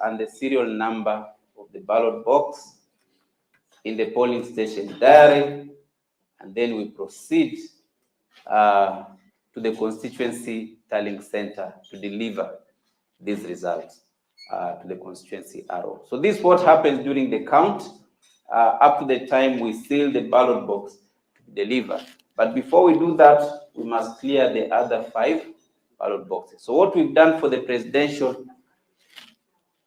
and the serial number of the ballot box in the polling station diary, and then we proceed to the constituency tallying center to deliver these results to the constituency RO. So this is what happens during the count up to the time we seal the ballot box to deliver. But before we do that, we must clear the other 5 ballot boxes. So what we've done for the presidential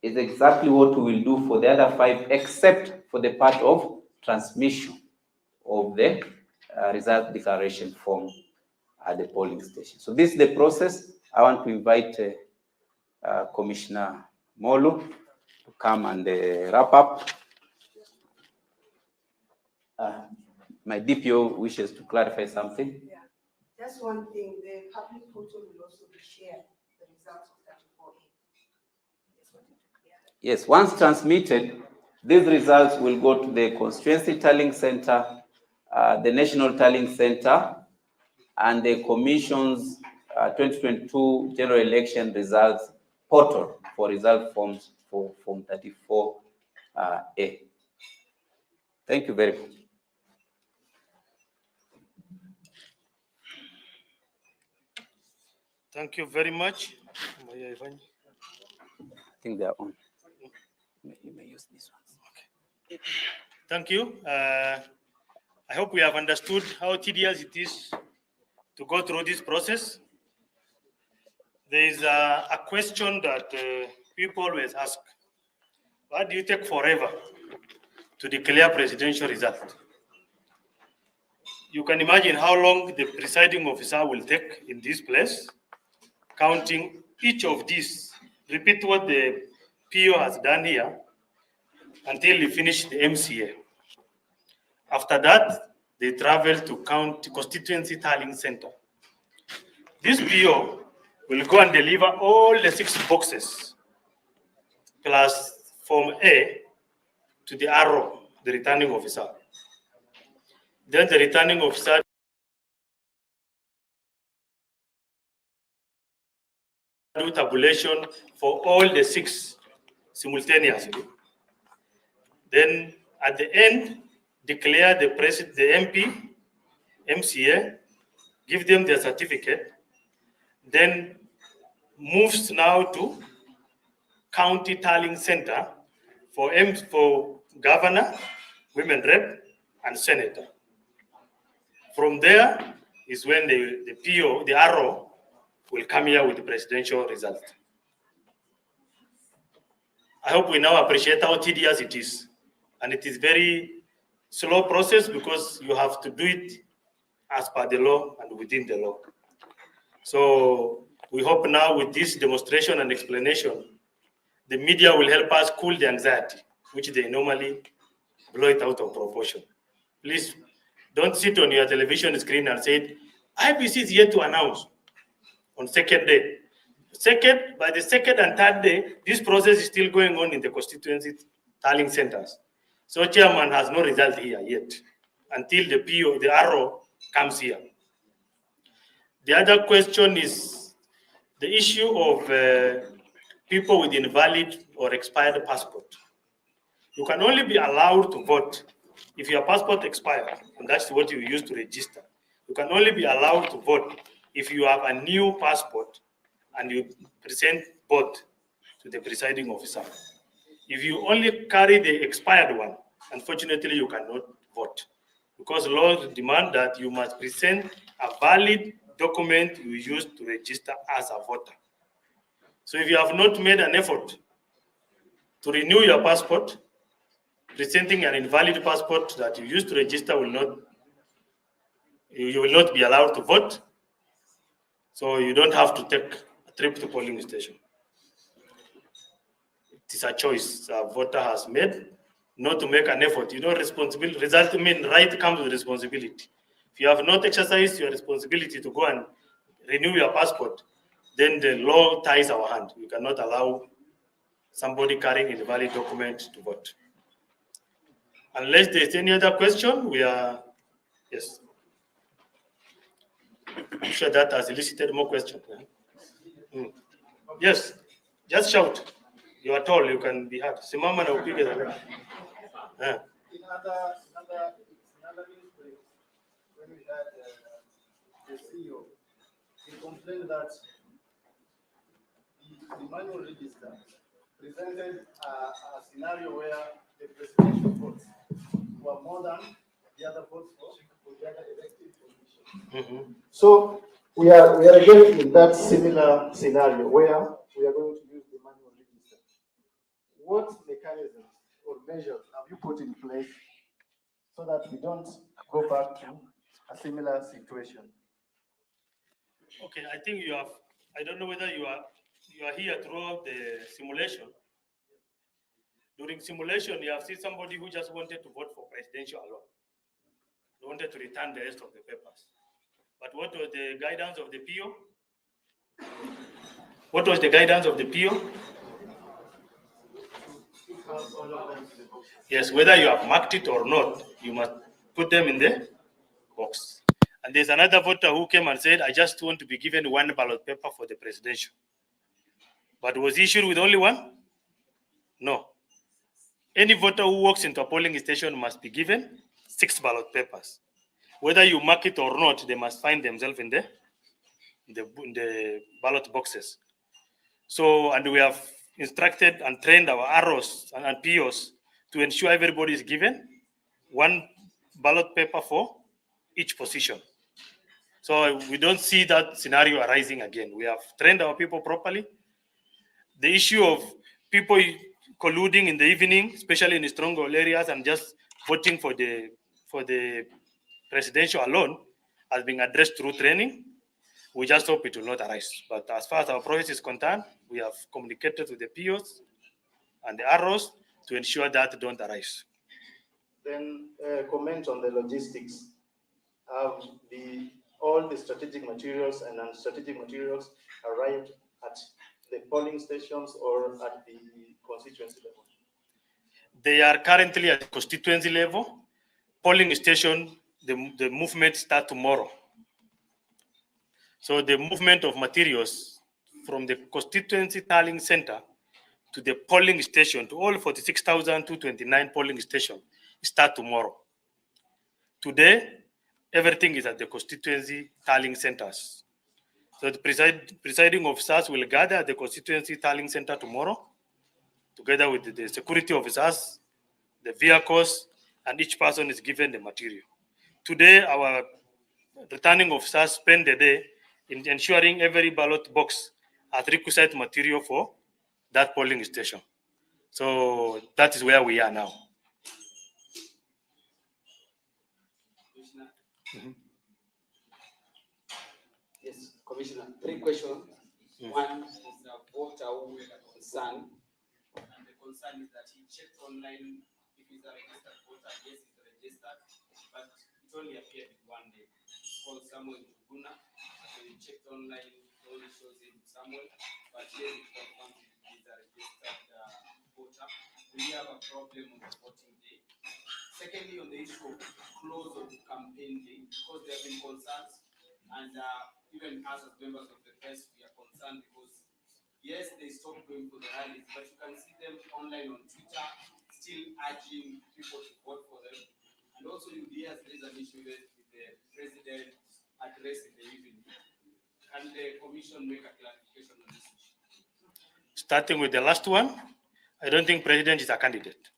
is exactly what we will do for the other 5, except for the part of transmission of the result declaration form at the polling station. So this is the process. I want to invite Commissioner Molu to come and wrap up. My DPO wishes to clarify something. Yeah, just one thing, the public portal will also be shared, the results of 34A. Yes, once transmitted, these results will go to the constituency tallying center, the national tallying center, and the Commission's 2022 general election results portal for result forms for Form 34A. Thank you very much. Thank you very much. I think they are on. You may use this one. Okay. Thank you. I hope we have understood how tedious it is to go through this process. There is a question that people always ask. Why do you take forever to declare presidential result? You can imagine how long the presiding officer will take in this place, counting each of these. Repeat what the PO has done here until he finish the MCA. After that, they travel to constituency tallying center. This PO will go and deliver all the 6 boxes plus Form A to the RO, the returning officer. Then the returning officer do tabulation for all the 6 simultaneously. Then at the end, declare the president, the MP, MCA, give them their certificate, then moves now to county tallying center for governor, women rep, and senator. From there is when the PO, the RO, will come here with the presidential result. I hope we now appreciate how tedious it is. And it is very slow process because you have to do it as per the law and within the law. So we hope now with this demonstration and explanation, the media will help us cool the anxiety, which they normally blow it out of proportion. Please don't sit on your television screen and say, IEBC is yet to announce on 2nd day. By the 2nd and 3rd day, this process is still going on in the constituency tallying centers. So chairman has no result here yet until the PO, the RO comes here. The other question is the issue of people with invalid or expired passport. You can only be allowed to vote if your passport expired, and that's what you use to register. You can only be allowed to vote if you have a new passport and you present both to the presiding officer. If you only carry the expired one, unfortunately, you cannot vote because laws demand that you must present a valid document you use to register as a voter. So if you have not made an effort to renew your passport, presenting an invalid passport that you used to register you will not be allowed to vote. So you don't have to take a trip to polling station. It is a choice a voter has made not to make an effort. Responsibility, result mean right comes with responsibility. If you have not exercised your responsibility to go and renew your passport, then the law ties our hand. We cannot allow somebody carrying an invalid document to vote. Unless there's any other question, we are, yes. I'm sure that has elicited more questions. Yes, just shout. You are tall, you can be hard. Simama na upige the left. In other newspaper, when we had the CEO, he complained that the manual register presented a scenario where the presidential votes were more than the other votes for the other elected positions. So we are again in that similar scenario where we are going to use the manual register. What mechanisms or measures have you put in place so that we don't go back to a similar situation? Okay, I think you have. I don't know whether you are here throughout the simulation. During simulation, you have seen somebody who just wanted to vote for presidential alone. They wanted to return the rest of the papers. But what was the guidance of the PO? What was the guidance of the PO? Yes, whether you have marked it or not, you must put them in the box. And there's another voter who came and said, I just want to be given one ballot paper for the presidential. But was he issued with only one? No. Any voter who walks into a polling station must be given 6 ballot papers. Whether you mark it or not, they must find themselves in the ballot boxes. So, and we have instructed and trained our ROs and POs to ensure everybody is given one ballot paper for each position. So we don't see that scenario arising again. We have trained our people properly. The issue of people colluding in the evening, especially in the stronghold areas, and just voting for the presidential alone, has been addressed through training. We just hope it will not arise. But as far as our process is concerned, we have communicated with the POs and the ROs to ensure that don't arise. Then comment on the logistics. Have all the strategic materials and non-strategic materials arrived at the polling stations or at the constituency level? They are currently at the constituency level. Polling station, the movement starts tomorrow. So the movement of materials from the constituency tallying center to the polling station, to all 46,229 polling stations, start tomorrow. Today, everything is at the constituency tallying centers. So the presiding officers will gather at the constituency tallying center tomorrow, together with the security officers, the vehicles, and each person is given the material. Today, our returning officers spend the day in ensuring every ballot box has requisite material for that polling station. So that is where we are now. Yes, Commissioner, 3 questions. One is a voter who had a concern, and the concern is that he checked online if he's a registered voter. Yes, he's registered, but it only appeared in one day. It's called Samuel Tuguna. So he checked online, it only shows him Samuel, but here it confirms he's a registered voter. We have a problem on the voting day. Secondly, on the issue of close of campaign day, because there have been concerns, and even us as members of the press, we are concerned because, yes, they stopped going for the rallies, but you can see them online on Twitter, still urging people to vote for them. And also, UDS raised an issue with the president's address in the evening. Can the commission make a clarification on this issue? Starting with the last one, I don't think president is a candidate.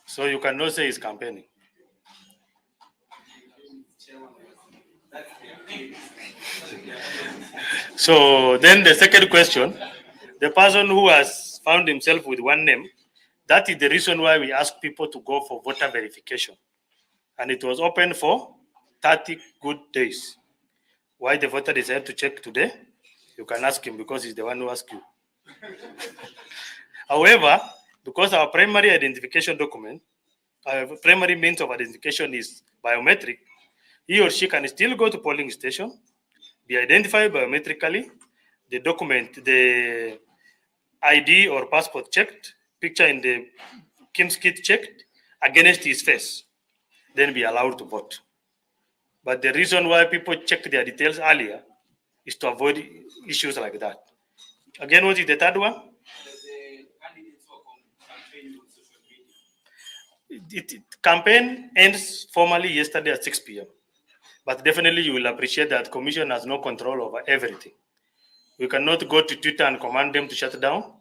So you cannot say he's campaigning. So then the second question, the person who has found himself with one name, that is the reason why we ask people to go for voter verification. And it was open for 30 good days. Why the voter decided to check today? You can ask him because he's the one who asked you. However, because our primary identification document, our primary means of identification is biometric, he or she can still go to polling station, be identified biometrically, the document, the ID or passport checked, picture in the Kim's kit checked against his face, then be allowed to vote. But the reason why people checked their details earlier is to avoid issues like that. Again, what is the third one? The candidate campaign ends formally yesterday at 6 p.m. But definitely you will appreciate that Commission has no control over everything. We cannot go to Twitter and command them to shut down.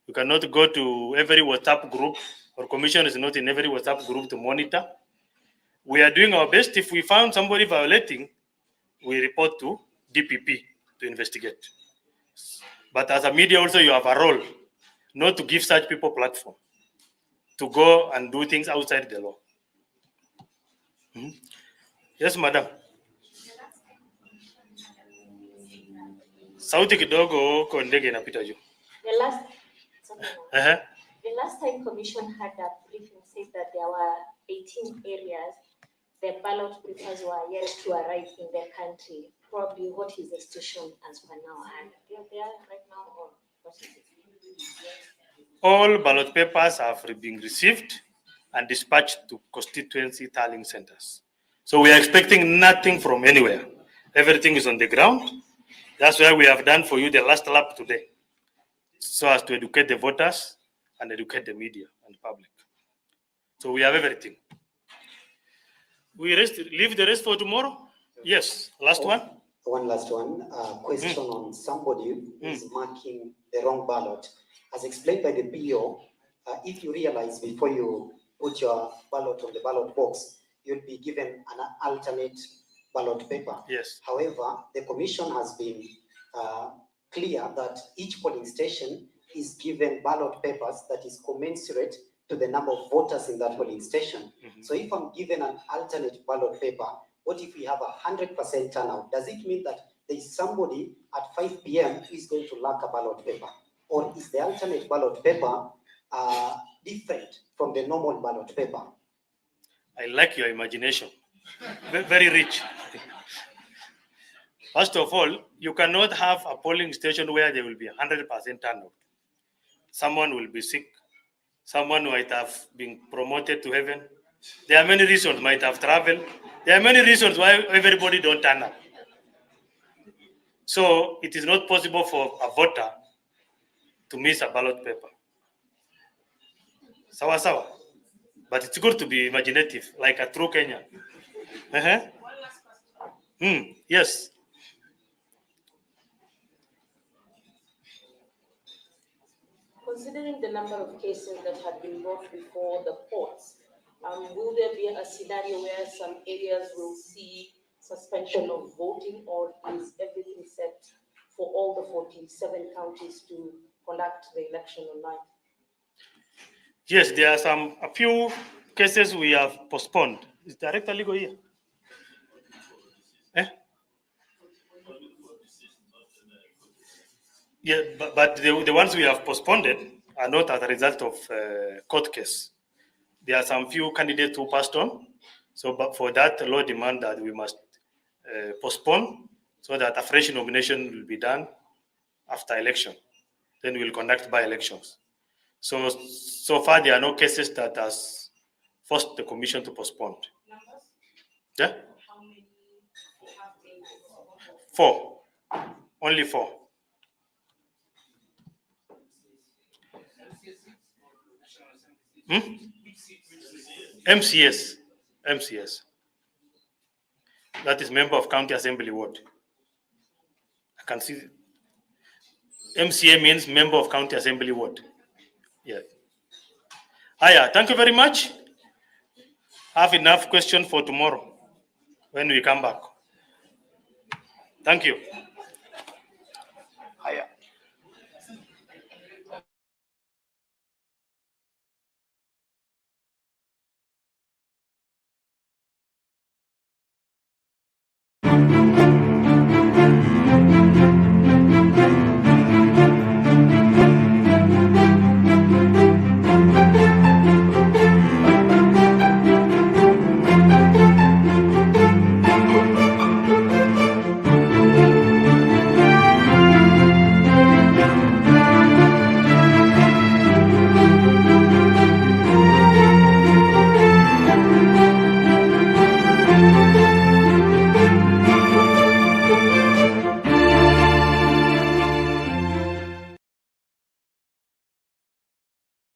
We cannot go to every WhatsApp group, or Commission is not in every WhatsApp group to monitor. We are doing our best. If we found somebody violating, we report to DPP to investigate. But as a media also, you have a role not to give such people platform to go and do things outside the law. Yes, madam. Sauti kidogo uko ndege inapita juu. The last time Commission had a briefing said that there were 18 areas the ballot papers were yet to arrive in the country. Probably what is the situation as per now? And they're there right now, or what is it? All ballot papers have been received and dispatched to constituency tallying centers. So we are expecting nothing from anywhere. Everything is on the ground. That's why we have done for you the last lap today, so as to educate the voters and educate the media and public. So we have everything. We leave the rest for tomorrow? Yes, last one. One last one. Question on somebody who is marking the wrong ballot. As explained by the PO, if you realize before you put your ballot on the ballot box, you'll be given an alternate ballot paper. Yes. However, the Commission has been clear that each polling station is given ballot papers that is commensurate to the number of voters in that polling station. So if I'm given an alternate ballot paper, what if we have 100% turnout? Does it mean that there is somebody at 5 p.m. who is going to lack a ballot paper? Or is the alternate ballot paper different from the normal ballot paper? I like your imagination. Very rich. First of all, you cannot have a polling station where there will be 100% turnout. Someone will be sick. Someone might have been promoted to heaven. There are many reasons, might have traveled. There are many reasons why everybody don't turn up. So it is not possible for a voter to miss a ballot paper. Sawa sawa. But it's good to be imaginative, like a true Kenyan. Yes. Considering the number of cases that have been brought before the courts, will there be a scenario where some areas will see suspension of voting, or is everything set for all the 47 counties to conduct the election online? Yes, there are a few cases we have postponed. Is Director Legal here? Yeah, but the ones we have postponed are not as a result of court case. There are some few candidates who passed on. So, but for that, the law demand that we must postpone so that a fresh nomination will be done after election. Then we'll conduct by-elections. So far, there are no cases that has forced the commission to postpone. Numbers? Yeah? How many have been postponed? 4. Only 4. MCS. That is Member of County Assembly Ward. I can see. MCA means Member of County Assembly Ward. Yeah. Aya, thank you very much. Have enough question for tomorrow when we come back. Thank you.